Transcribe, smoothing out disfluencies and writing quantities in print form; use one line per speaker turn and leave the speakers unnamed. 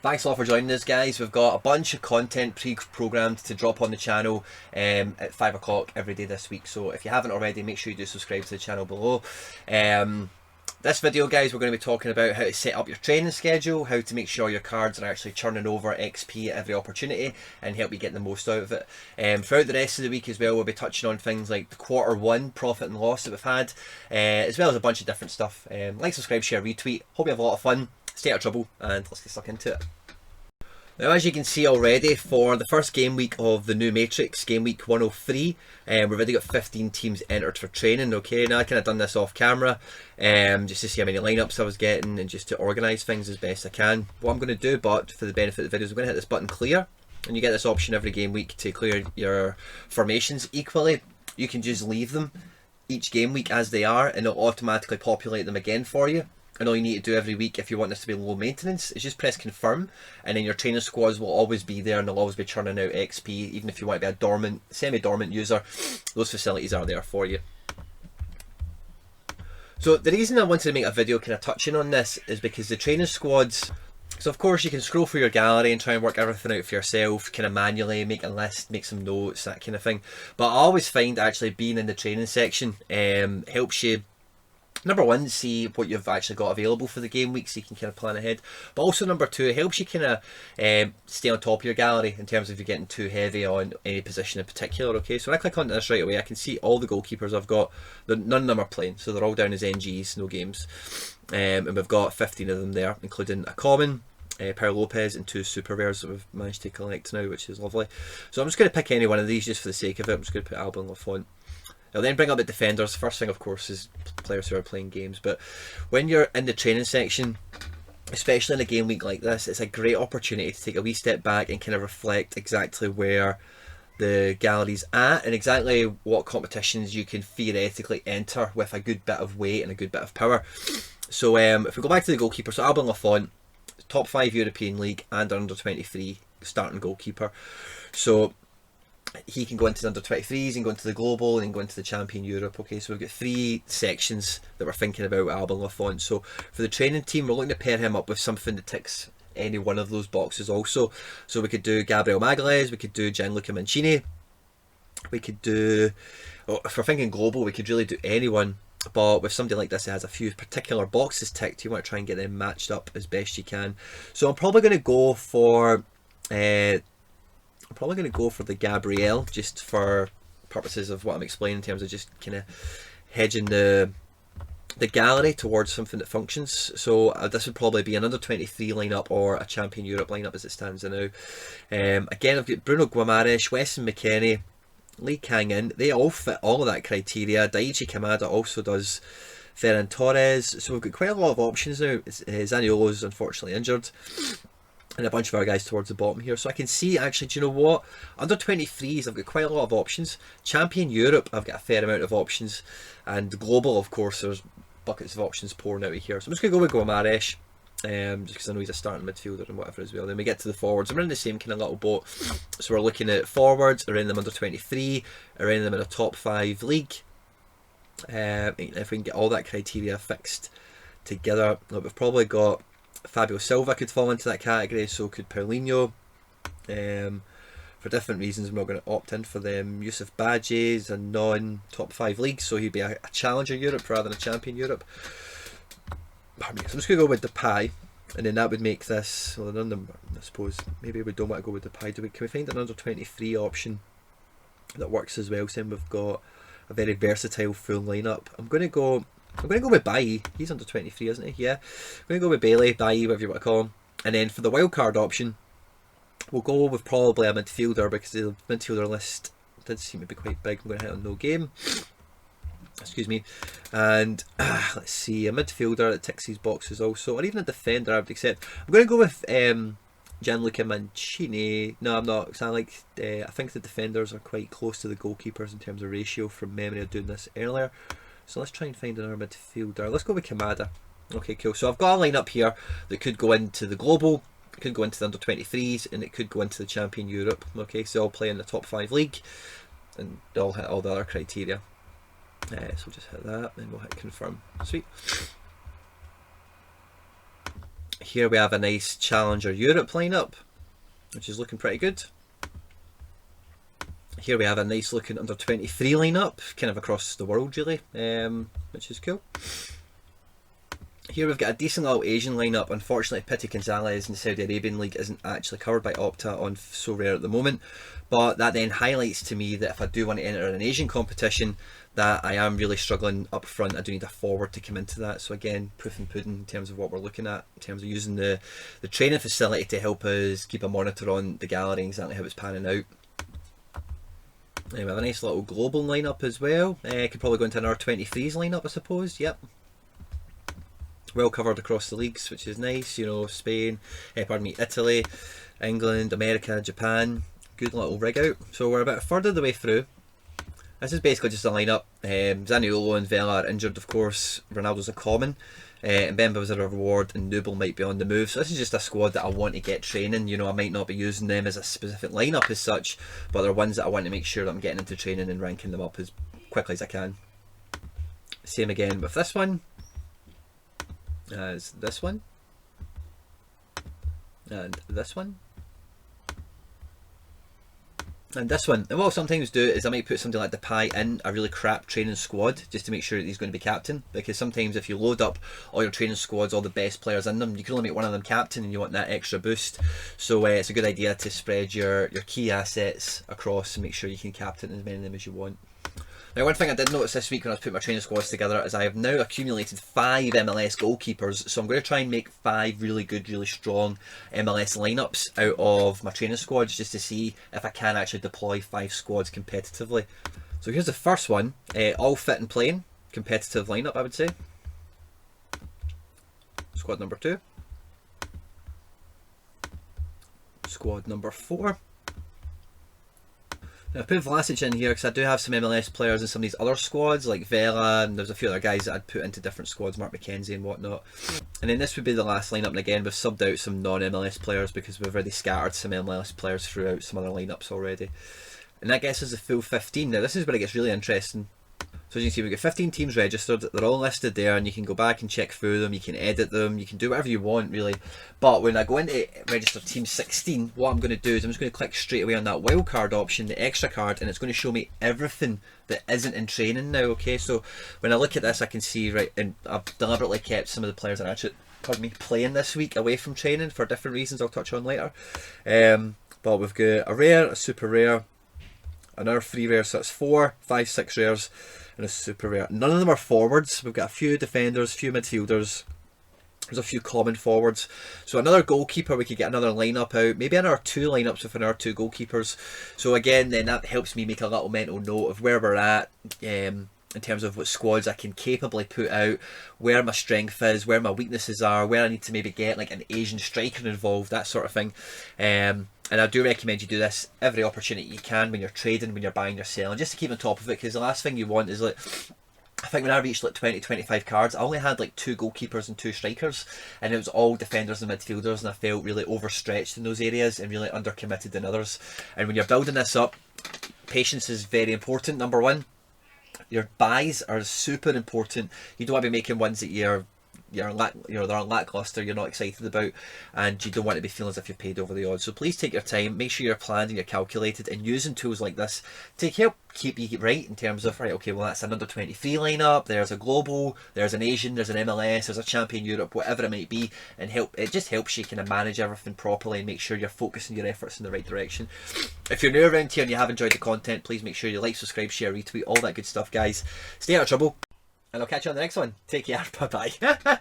Thanks a lot for joining us, guys. We've got a bunch of content pre-programmed to drop on the channel at 5 o'clock every day this week. So if you haven't already, make sure you do subscribe to the channel below. This video, guys, we're going to be talking about how to set up your training schedule, how to make sure your cards are actually churning over XP at every opportunity and help you get the most out of it. Throughout the rest of the week as well, we'll be touching on things like the Q1 profit and loss that we've had, as well as a bunch of different stuff. Like, subscribe, share, retweet. Hope you have a lot of fun. Stay out of trouble, and let's get stuck into it. Now, as you can see already, for the first game week of the new Matrix, game week 103, we've already got 15 teams entered for training. Okay, now I kind of done this off camera, just to see how many lineups I was getting and just to organise things as best I can. What I'm going to do, but for the benefit of the videos, I'm going to hit this button clear, and you get this option every game week to clear your formations equally. You can just leave them each game week as they are, and it'll automatically populate them again for you. And all you need to do every week, if you want this to be low maintenance, is just press confirm, and then your training squads will always be there and they'll always be churning out XP. Even if you want to be a dormant, semi-dormant user, those facilities are there for you. So the reason I wanted to make a video kind of touching on this is because the training squads, so of course you can scroll through your gallery and try and work everything out for yourself, kind of manually, make a list, make some notes, that kind of thing. But I always find actually being in the training section helps you, number one, see what you've actually got available for the game week so you can kind of plan ahead. But also number two, it helps you kind of stay on top of your gallery in terms of if you're getting too heavy on any position in particular. Okay, so when I click onto this right away, I can see all the goalkeepers I've got. None of them are playing, so they're all down as NGs, no games. And we've got 15 of them there, including a common, Paul Lopez, and 2 super rares that we've managed to collect now, which is lovely. So I'm just going to pick any one of these just for the sake of it. I'm just going to put Alban Lafont. I'll then bring up the defenders. First thing, of course, is players who are playing games. But when you're in the training section, especially in a game week like this, it's a great opportunity to take a wee step back and kind of reflect exactly where the gallery's at and exactly what competitions you can theoretically enter with a good bit of weight and a good bit of power. So if we go back to the goalkeeper, so Alban Lafont, top 5 European League and under 23 starting goalkeeper. So he can go into the under 23s, he can go into the global, and then go into the champion Europe. Okay, so we've got 3 sections that we're thinking about with Alban Lafont. So for the training team, we're looking to pair him up with something that ticks any one of those boxes also. So we could do Gabriel Magalhaes, we could do Gianluca Mancini, we could do, if we're thinking global, we could really do anyone. But with somebody like this that has a few particular boxes ticked, you want to try and get them matched up as best you can. So I'm probably going to go for the Gabriel, just for purposes of what I'm explaining in terms of just kind of hedging the gallery towards something that functions. So this would probably be an under 23 lineup or a champion Europe lineup as it stands now. Again, I've got Bruno Guimaraes, Weston McKennie, Lee Kang-in. They all fit all of that criteria. Daichi Kamada also does. Ferran Torres. So we've got quite a lot of options now. Zaniolo is unfortunately injured, and a bunch of our guys towards the bottom here. So I can see, actually, do you know what? Under 23s, I've got quite a lot of options. Champion Europe, I've got a fair amount of options. And global, of course, there's buckets of options pouring out of here. So I'm just going to go with Guimaraes, just because I know he's a starting midfielder and whatever as well. Then we get to the forwards. We're in the same kind of little boat. So we're looking at forwards, around them under 23, around them in a top 5 league. If we can get all that criteria fixed together, look, we've probably got Fabio Silva could fall into that category, so could Paulinho. For different reasons, I'm not going to opt in for them. Yusuf Badji is a non-top 5 league, so he'd be a challenger Europe rather than a champion Europe. Pardon me. So I'm just going to go with Depay, and then that would make this, well, I suppose maybe we don't want to go with Depay. Can we find an under 23 option that works as well? Saying we've got a very versatile full lineup. I'm going to go with Bailly. He's under 23, isn't he? Yeah. I'm going to go with Bailey, Bailly, whatever you want to call him. And then for the wildcard option, we'll go with probably a midfielder, because the midfielder list did seem to be quite big. I'm going to hit on no game. Excuse me. And let's see, a midfielder that ticks these boxes also, or even a defender I would accept. I'm going to go with Gianluca Mancini. No, I'm not, because I think the defenders are quite close to the goalkeepers in terms of ratio from memory of doing this earlier. So let's try and find another midfielder. Let's go with Kamada. Okay, cool. So I've got a lineup here that could go into the global, it could go into the under 23s, and it could go into the champion Europe. Okay, so I'll play in the top 5 league, and they'll hit all the other criteria. So we'll just hit that, then we'll hit confirm. Sweet. Here we have a nice Challenger Europe lineup, which is looking pretty good. Here we have a nice looking under 23 lineup, kind of across the world really, which is cool. Here we've got a decent little Asian lineup. Unfortunately, Pity Gonzalez in the Saudi Arabian League isn't actually covered by Opta on SoRare at the moment, but that then highlights to me that if I do want to enter an Asian competition, that I am really struggling up front. I do need a forward to come into that. So again, proof and pudding in terms of what we're looking at, in terms of using the training facility to help us keep a monitor on the gallery and exactly how it's panning out. We have a nice little global lineup as well. Could probably go into an R23s lineup, I suppose. Yep. Well covered across the leagues, which is nice. You know, Spain, Italy, England, America, Japan. Good little rig out. So we're about a third of the way through. This is basically just a lineup. Zaniolo and Vela are injured, of course. Ronaldo's a common. And Mbemba was a reward, and Nubel might be on the move. So this is just a squad that I want to get training. You know, I might not be using them as a specific lineup as such, but they're ones that I want to make sure that I'm getting into training and ranking them up as quickly as I can. Same again with this one, as this one, and this one. And this one, and what I'll sometimes do is I might put something like Depay in a really crap training squad just to make sure that he's going to be captain, because sometimes if you load up all your training squads, all the best players in them, you can only make one of them captain and you want that extra boost. So it's a good idea to spread your key assets across and make sure you can captain as many of them as you want. Now, one thing I did notice this week when I was putting my training squads together is I have now accumulated 5 MLS goalkeepers, so I'm going to try and make 5 really good, really strong MLS lineups out of my training squads just to see if I can actually deploy 5 squads competitively. So here's the first one, all fit and playing, competitive lineup I would say. Squad number 2. Squad number 4. Now, I put Vlasic in here because I do have some MLS players in some of these other squads, like Vela, and there's a few other guys that I'd put into different squads, Mark McKenzie and whatnot. And then this would be the last lineup, and again, we've subbed out some non-MLS players because we've already scattered some MLS players throughout some other lineups already. And that gets us a full 15. Now, this is where it gets really interesting. So as you can see, we've got 15 teams registered, they're all listed there, and you can go back and check through them, you can edit them, you can do whatever you want really. But when I go into register team 16, what I'm going to do is I'm just going to click straight away on that wildcard option, the extra card, and it's going to show me everything that isn't in training now, okay? So when I look at this, I can see, right, and I've deliberately kept some of the players that are actually, playing this week away from training for different reasons I'll touch on later. But we've got a rare, a super rare, another 3 rares, so that's 4, 5, 6 rares, and a super rare. None of them are forwards. We've got a few defenders, a few midfielders. There's a few common forwards. So another goalkeeper, we could get another lineup out. Maybe another 2 lineups with another 2 goalkeepers. So again, then that helps me make a little mental note of where we're at in terms of what squads I can capably put out, where my strength is, where my weaknesses are, where I need to maybe get like an Asian striker involved, that sort of thing. And I do recommend you do this every opportunity you can when you're trading, when you're buying, you're selling, just to keep on top of it, because the last thing you want is like, I think when I reached like 20-25 cards, I only had like 2 goalkeepers and 2 strikers, and it was all defenders and midfielders, and I felt really overstretched in those areas and really undercommitted in others. And when you're building this up, patience is very important, number 1. Your buys are super important. You don't want to be making ones that they're lackluster, you're not excited about, and you don't want to be feeling as if you've paid over the odds. So please take your time, make sure you're planned and you're calculated, and using tools like this to help keep you right in terms of, right, okay, well that's an under 23 lineup, there's a global, there's an Asian, there's an MLS, there's a champion Europe, whatever it might be, and it just helps you kind of manage everything properly and make sure you're focusing your efforts in the right direction. If you're new around here and you have enjoyed the content, please make sure you like, subscribe, share, retweet, all that good stuff, guys. Stay out of trouble, and I'll catch you on the next one. Take care, bye bye.